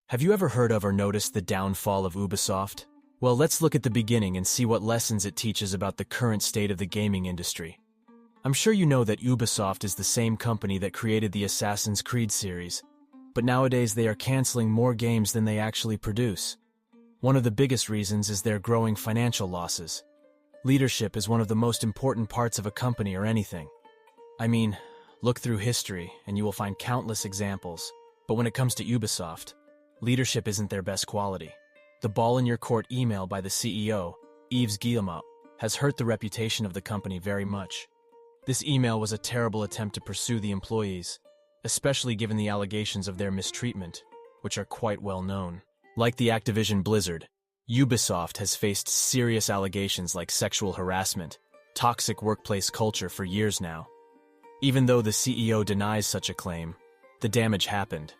Have you ever heard of or noticed the downfall of Ubisoft? Well, let's look at the beginning and see what lessons it teaches about the current state of the gaming industry. I'm sure you know that Ubisoft is the same company that created the Assassin's Creed series, but nowadays they are canceling more games than they actually produce. One of the biggest reasons is their growing financial losses. Leadership is one of the most important parts of a company or anything. I mean, look through history and you will find countless examples, but when it comes to Ubisoft, leadership isn't their best quality. The ball in your court email by the CEO, Yves Guillemot, has hurt the reputation of the company very much. This email was a terrible attempt to pursue the employees, especially given the allegations of their mistreatment, which are quite well known. Like the Activision Blizzard, Ubisoft has faced serious allegations like sexual harassment, toxic workplace culture for years now. Even though the CEO denies such a claim, the damage happened.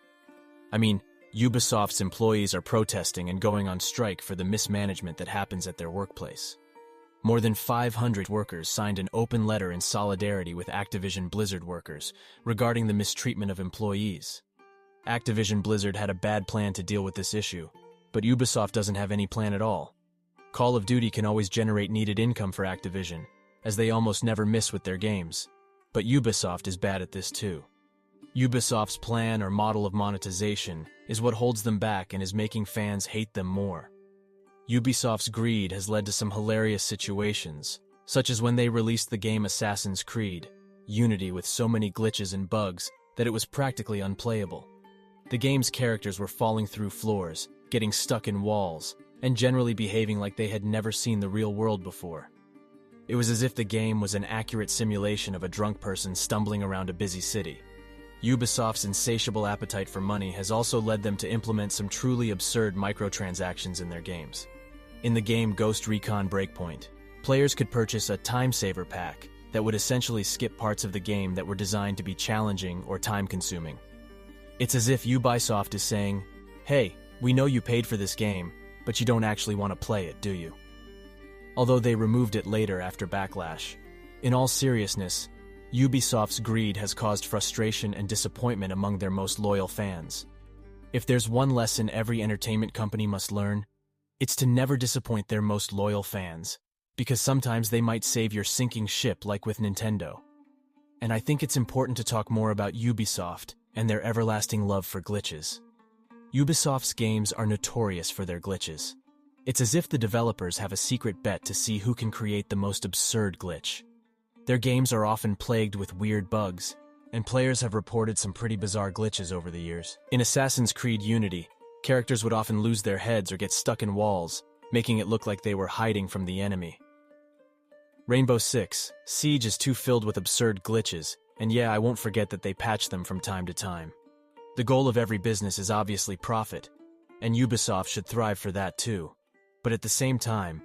I mean, Ubisoft's employees are protesting and going on strike for the mismanagement that happens at their workplace. More than 500 workers signed an open letter in solidarity with Activision Blizzard workers regarding the mistreatment of employees. Activision Blizzard had a bad plan to deal with this issue, but Ubisoft doesn't have any plan at all. Call of Duty can always generate needed income for Activision, as they almost never miss with their games, but Ubisoft is bad at this too. Ubisoft's plan or model of monetization is what holds them back and is making fans hate them more. Ubisoft's greed has led to some hilarious situations, such as when they released the game Assassin's Creed, Unity, with so many glitches and bugs that it was practically unplayable. The game's characters were falling through floors, getting stuck in walls, and generally behaving like they had never seen the real world before. It was as if the game was an accurate simulation of a drunk person stumbling around a busy city. Ubisoft's insatiable appetite for money has also led them to implement some truly absurd microtransactions in their games. In the game Ghost Recon Breakpoint, players could purchase a time saver pack that would essentially skip parts of the game that were designed to be challenging or time-consuming. It's as if Ubisoft is saying, "Hey, we know you paid for this game, but you don't actually want to play it, do you?" Although they removed it later after backlash. In all seriousness, Ubisoft's greed has caused frustration and disappointment among their most loyal fans. If there's one lesson every entertainment company must learn, it's to never disappoint their most loyal fans, because sometimes they might save your sinking ship like with Nintendo. And I think it's important to talk more about Ubisoft and their everlasting love for glitches. Ubisoft's games are notorious for their glitches. It's as if the developers have a secret bet to see who can create the most absurd glitch. Their games are often plagued with weird bugs, and players have reported some pretty bizarre glitches over the years. In Assassin's Creed Unity, characters would often lose their heads or get stuck in walls, making it look like they were hiding from the enemy. Rainbow Six Siege is too filled with absurd glitches, and yeah, I won't forget that they patch them from time to time. The goal of every business is obviously profit, and Ubisoft should thrive for that too. But at the same time,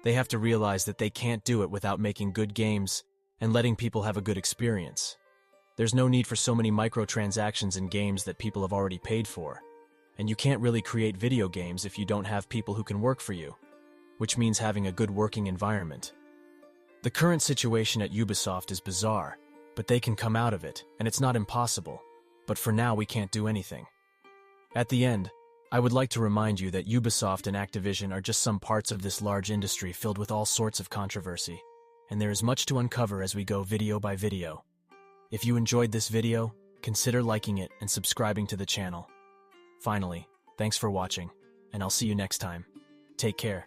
they have to realize that they can't do it without making good games and letting people have a good experience. There's no need for so many microtransactions in games that people have already paid for. And you can't really create video games if you don't have people who can work for you, which means having a good working environment. The current situation at Ubisoft is bizarre, but they can come out of it, and it's not impossible. But for now, we can't do anything. At the end, I would like to remind you that Ubisoft and Activision are just some parts of this large industry filled with all sorts of controversy, and there is much to uncover as we go video by video. If you enjoyed this video, consider liking it and subscribing to the channel. Finally, thanks for watching, and I'll see you next time. Take care.